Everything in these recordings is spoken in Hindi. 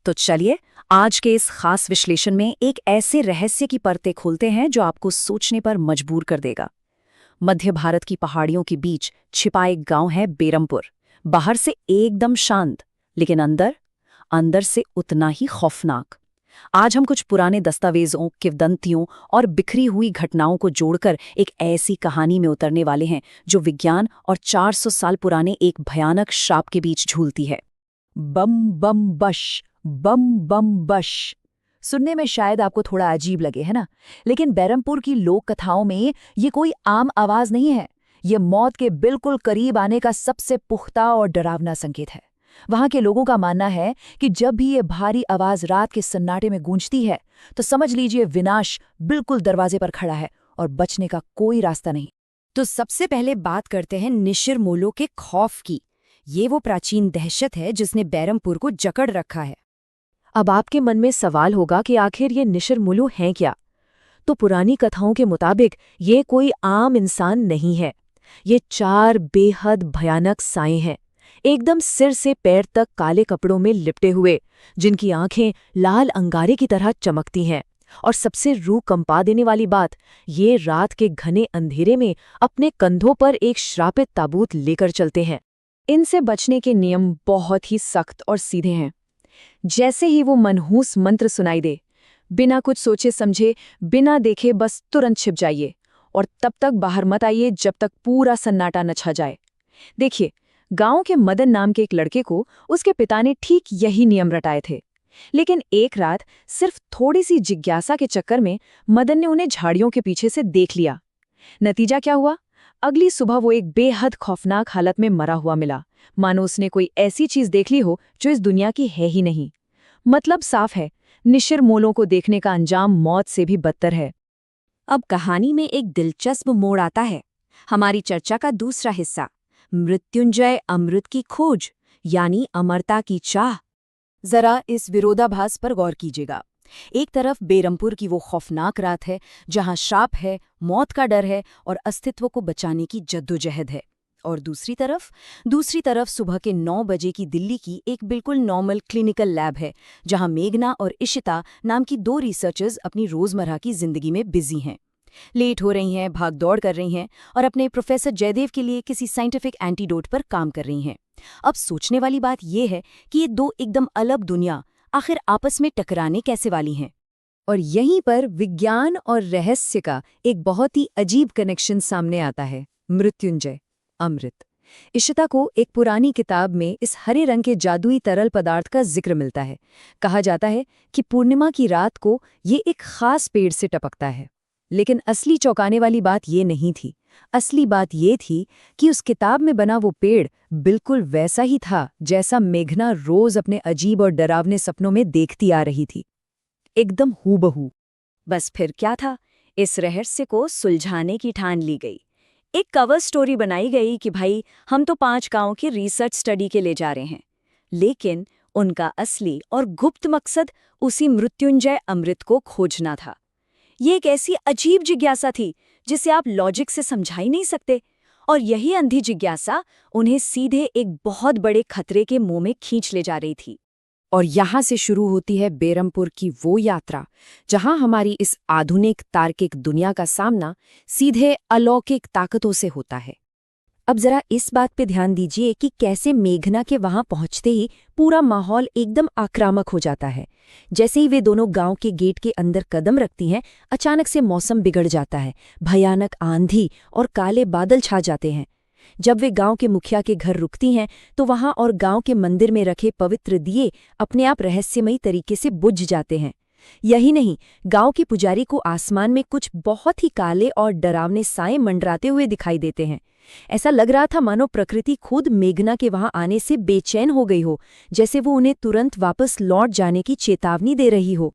तो चलिए आज के इस खास विश्लेषण में एक ऐसे रहस्य की परतें खोलते हैं जो आपको सोचने पर मजबूर कर देगा। मध्य भारत की पहाड़ियों के बीच छिपा एक गांव है बेरमपुर। बाहर से एकदम शांत, लेकिन अंदर अंदर से उतना ही खौफनाक। आज हम कुछ पुराने दस्तावेजों, किंवदंतियों और बिखरी हुई घटनाओं को जोड़कर एक ऐसी कहानी में उतरने वाले हैं जो विज्ञान और 400 साल पुराने एक भयानक श्राप के बीच झूलती है। बम बम बश, बम बम बश। सुनने में शायद आपको थोड़ा अजीब लगे, है ना? लेकिन बेरमपुर की लोक कथाओं में ये कोई आम आवाज नहीं है। ये मौत के बिल्कुल करीब आने का सबसे पुख्ता और डरावना संकेत है। वहां के लोगों का मानना है कि जब भी ये भारी आवाज रात के सन्नाटे में गूंजती है तो समझ लीजिए विनाश बिल्कुल दरवाजे पर खड़ा है और बचने का कोई रास्ता नहीं। तो सबसे पहले बात करते हैं निशिर-मोलो के खौफ की। ये वो प्राचीन दहशत है जिसने बेरमपुर को जकड़ रखा है। अब आपके मन में सवाल होगा कि आखिर ये निशिर-मोलो हैं क्या? तो पुरानी कथाओं के मुताबिक ये कोई आम इंसान नहीं है। ये 4 बेहद भयानक साएं हैं, एकदम सिर से पैर तक काले कपड़ों में लिपटे हुए, जिनकी आंखें लाल अंगारे की तरह चमकती हैं। और सबसे रूह कंपा देने वाली बात, ये रात के घने अंधेरे में अपने कंधों पर एक श्रापित ताबूत लेकर चलते हैं। इनसे बचने के नियम बहुत ही सख्त और सीधे हैं। जैसे ही वो मनहूस मंत्र सुनाई दे, बिना कुछ सोचे समझे, बिना देखे बस तुरंत छिप जाइए और तब तक बाहर मत आइए जब तक पूरा सन्नाटा न छा जाए। देखिए, गांव के मदन नाम के एक लड़के को उसके पिता ने ठीक यही नियम रटाए थे। लेकिन एक रात सिर्फ थोड़ी सी जिज्ञासा के चक्कर में मदन ने उन्हें झाड़ियों के पीछे से देख लिया। नतीजा क्या हुआ? अगली सुबह वो एक बेहद खौफनाक हालत में मरा हुआ मिला, मानो उसने कोई ऐसी चीज देख ली हो जो इस दुनिया की है ही नहीं। मतलब साफ है, निशिर-मोलो को देखने का अंजाम मौत से भी बदतर है। अब कहानी में एक दिलचस्प मोड़ आता है। हमारी चर्चा का दूसरा हिस्सा, मृत्युंजय अमृत की खोज यानी अमरता की चाह। जरा इस विरोधाभास पर गौर कीजिएगा। एक तरफ बेरमपुर की वो खौफनाक रात है जहां श्राप है, मौत का डर है और अस्तित्व को बचाने की जद्दोजहद है। और दूसरी तरफ सुबह के 9 बजे की दिल्ली की एक बिल्कुल नॉर्मल क्लिनिकल लैब है जहां मेघना और इशिता नाम की 2 रिसर्चर्स अपनी रोजमर्रा की जिंदगी में बिजी हैं। लेट हो रही हैं, भाग दौड़ कर रही हैं और अपने प्रोफेसर जयदेव के लिए किसी साइंटिफिक एंटीडोट पर काम कर रही हैं। अब सोचने वाली बात यह है कि ये 2 एकदम अलग दुनिया आखिर आपस में टकराने कैसे वाली हैं। और यहीं पर विज्ञान और रहस्य का एक बहुत ही अजीब कनेक्शन सामने आता है। मृत्युंजय अमृत। इशिता को एक पुरानी किताब में इस हरे रंग के जादुई तरल पदार्थ का जिक्र मिलता है। कहा जाता है कि पूर्णिमा की रात को ये एक खास पेड़ से टपकता है। लेकिन असली चौंकाने वाली बात ये नहीं थी। असली बात ये थी कि उस किताब में बना वो पेड़ बिल्कुल वैसा ही था जैसा मेघना रोज अपने अजीब और डरावने सपनों में देखती आ रही थी, एकदम हूबहू। बस फिर क्या था? इस रहस्य को सुलझाने की ठान ली गई। एक कवर स्टोरी बनाई गई कि भाई हम तो 5 गांवों की रिसर्च स्टडी के ले जा रहे हैं, लेकिन उनका असली और गुप्त मकसद उसी मृत्युंजय अमृत को खोजना था। ये एक ऐसी अजीब जिज्ञासा थी जिसे आप लॉजिक से समझा ही नहीं सकते, और यही अंधी जिज्ञासा उन्हें सीधे एक बहुत बड़े खतरे के मुंह में खींच ले जा रही थी। और यहाँ से शुरू होती है बेरमपुर की वो यात्रा जहाँ हमारी इस आधुनिक तार्किक दुनिया का सामना सीधे अलौकिक ताकतों से होता है। अब जरा इस बात पे ध्यान दीजिए कि कैसे मेघना के वहां पहुंचते ही पूरा माहौल एकदम आक्रामक हो जाता है। जैसे ही वे दोनों गांव के गेट के अंदर कदम रखती हैं, अचानक से मौसम बिगड़ जाता है। भयानक आंधी और काले बादल छा जाते हैं। जब वे गांव के मुखिया के घर रुकती हैं तो वहां और गांव के मंदिर में रखे पवित्र दिए अपने आप रहस्यमयी तरीके से बुझ जाते हैं। यही नहीं, गांव के पुजारी को आसमान में कुछ बहुत ही काले और डरावने साए मंडराते हुए दिखाई देते हैं। ऐसा लग रहा था मानो प्रकृति खुद मेघना के वहां आने से बेचैन हो गई हो, जैसे वो उन्हें तुरंत वापस लौट जाने की चेतावनी दे रही हो।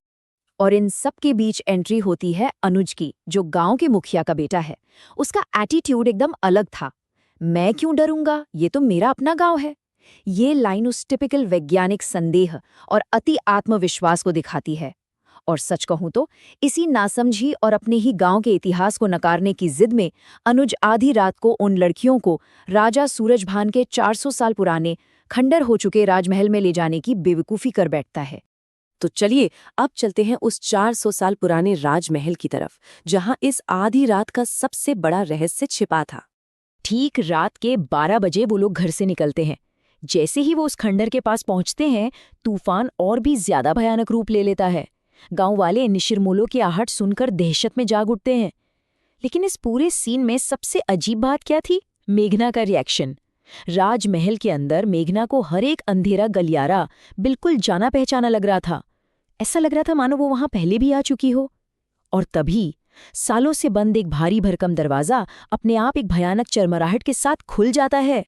और इन सब के बीच एंट्री होती है अनुज की, जो गांव के मुखिया का बेटा है। उसका एटीट्यूड एकदम अलग था। मैं क्यों डरूंगा, ये तो मेरा अपना गांव है। ये लाइन उस टिपिकल वैज्ञानिक संदेह और अति आत्मविश्वास को दिखाती है। और सच कहूं तो इसी नासमझी और अपने ही गांव के इतिहास को नकारने की जिद में अनुज आधी रात को उन लड़कियों को राजा सूरजभान के 400 साल पुराने खंडर हो चुके राजमहल में ले जाने की बेवकूफ़ी कर बैठता है। तो चलिए अब चलते हैं उस 400 साल पुराने राजमहल की तरफ, जहां इस आधी रात का सबसे बड़ा रहस्य छिपा था। ठीक रात के 12 बजे वो लोग घर से निकलते हैं। जैसे ही वो उस खंडर के पास पहुंचते हैं, तूफान और भी ज्यादा भयानक रूप ले लेता है। गांव वाले निशिरमोलों की आहट सुनकर दहशत में जाग उठते हैं। लेकिन इस पूरे सीन में सबसे अजीब बात क्या थी? मेघना का रिएक्शन। राजमहल के अंदर मेघना को हर एक अंधेरा गलियारा बिल्कुल जाना पहचाना लग रहा था। ऐसा लग रहा था मानो वो वहां पहले भी आ चुकी हो। और तभी सालों से बंद एक भारी भरकम दरवाजा अपने आप एक भयानक चरमराहट के साथ खुल जाता है।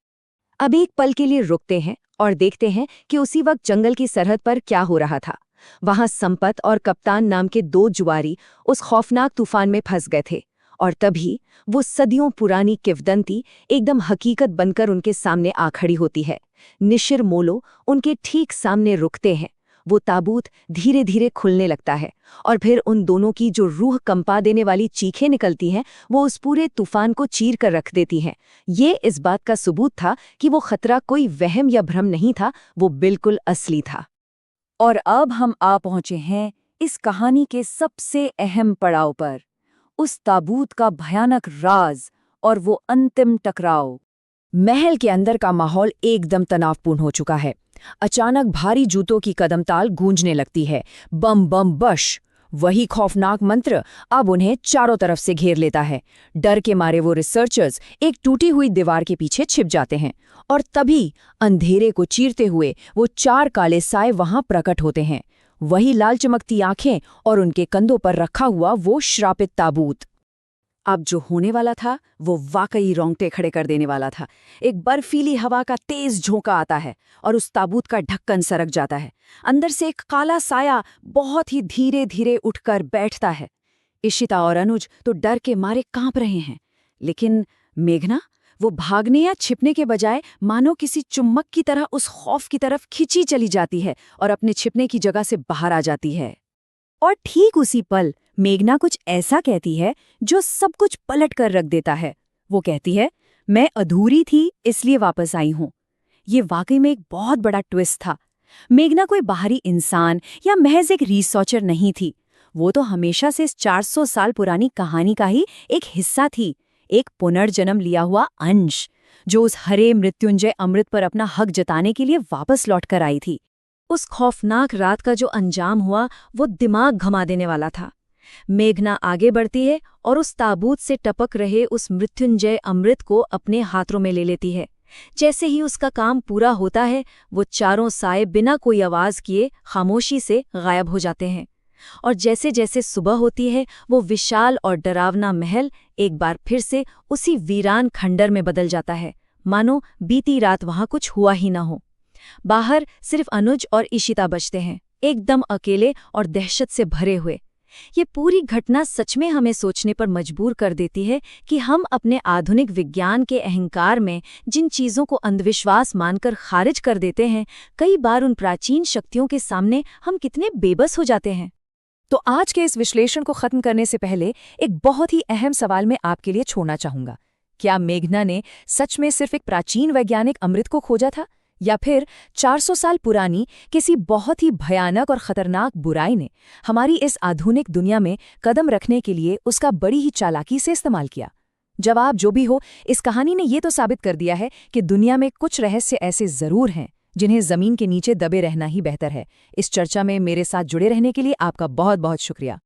अब एक पल के लिए रुकते हैं और देखते हैं कि उसी वक्त जंगल की सरहद पर क्या हो रहा था। वहां संपत और कप्तान नाम के 2 जुआरी उस खौफनाक तूफान में फंस गए थे, और तभी वो सदियों पुरानी किंवदंती एकदम हकीकत बनकर उनके सामने आ खड़ी होती है। निशिरमोलो उनके ठीक सामने रुकते हैं। वो ताबूत धीरे धीरे खुलने लगता है, और फिर उन दोनों की जो रूह कंपा देने वाली चीखें निकलती हैं, वो उस पूरे तूफान को चीर कर रख देती हैं। ये इस बात का सबूत था कि वो खतरा कोई वहम या भ्रम नहीं था, वो बिल्कुल असली था। और अब हम आ पहुंचे हैं इस कहानी के सबसे अहम पड़ाव पर, उस ताबूत का भयानक राज और वो अंतिम टकराव। महल के अंदर का माहौल एकदम तनावपूर्ण हो चुका है। अचानक भारी जूतों की कदमताल गूंजने लगती है। बम बम बश! वही खौफनाक मंत्र अब उन्हें चारों तरफ से घेर लेता है। डर के मारे वो रिसर्चर्स एक टूटी हुई दीवार के पीछे छिप जाते हैं, और तभी अंधेरे को चीरते हुए वो 4 काले साए वहां प्रकट होते हैं। वही लाल चमकती आंखें और उनके कंधों पर रखा हुआ वो श्रापित ताबूत। अब जो होने वाला था वो वाकई रोंगटे खड़े कर देने वाला था। एक बर्फीली हवा का तेज झोंका आता है और उस ताबूत का ढक्कन सरक जाता है। अंदर से एक काला साया बहुत ही धीरे धीरे उठकर बैठता है। इशिता और अनुज तो डर के मारे कांप रहे हैं, लेकिन मेघना, वो भागने या छिपने के बजाय मानो किसी चुम्बक की तरह उस खौफ की तरफ खिंची चली जाती है और अपने छिपने की जगह से बाहर आ जाती है। और ठीक उसी पल मेघना कुछ ऐसा कहती है जो सब कुछ पलट कर रख देता है। वो कहती है, मैं अधूरी थी इसलिए वापस आई हूं। ये वाकई में एक बहुत बड़ा ट्विस्ट था। मेघना कोई बाहरी इंसान या महज एक रिसर्चर नहीं थी। वो तो हमेशा से इस 400 साल पुरानी कहानी का ही एक हिस्सा थी, एक पुनर्जन्म लिया हुआ अंश, जो उस हरे मृत्युंजय अमृत पर अपना हक जताने के लिए वापस लौट कर आई थी। उस खौफनाक रात का जो अंजाम हुआ वो दिमाग घुमा देने वाला था। मेघना आगे बढ़ती है और उस ताबूत से टपक रहे उस मृत्युंजय अमृत को अपने हाथों में ले लेती है। जैसे ही उसका काम पूरा होता है, वो चारों साए बिना कोई आवाज किए खामोशी से गायब हो जाते हैं। और जैसे जैसे सुबह होती है, वो विशाल और डरावना महल एक बार फिर से उसी वीरान खंडर में बदल जाता है, मानो बीती रात वहां कुछ हुआ ही न हो। बाहर सिर्फ अनुज और इशिता बचते हैं, एकदम अकेले और दहशत से भरे हुए। ये पूरी घटना सच में हमें सोचने पर मजबूर कर देती है कि हम अपने आधुनिक विज्ञान के अहंकार में जिन चीज़ों को अंधविश्वास मानकर खारिज कर देते हैं, कई बार उन प्राचीन शक्तियों के सामने हम कितने बेबस हो जाते हैं। तो आज के इस विश्लेषण को खत्म करने से पहले एक बहुत ही अहम सवाल मैं आपके लिए छोड़ना चाहूंगा। क्या मेघना ने सच में सिर्फ एक प्राचीन वैज्ञानिक अमृत को खोजा था, या फिर 400 साल पुरानी किसी बहुत ही भयानक और खतरनाक बुराई ने हमारी इस आधुनिक दुनिया में कदम रखने के लिए उसका बड़ी ही चालाकी से इस्तेमाल किया? जवाब जो भी हो, इस कहानी ने ये तो साबित कर दिया है कि दुनिया में कुछ रहस्य ऐसे जरूर हैं जिन्हें जमीन के नीचे दबे रहना ही बेहतर है। इस चर्चा में मेरे साथ जुड़े रहने के लिए आपका बहुत बहुत शुक्रिया।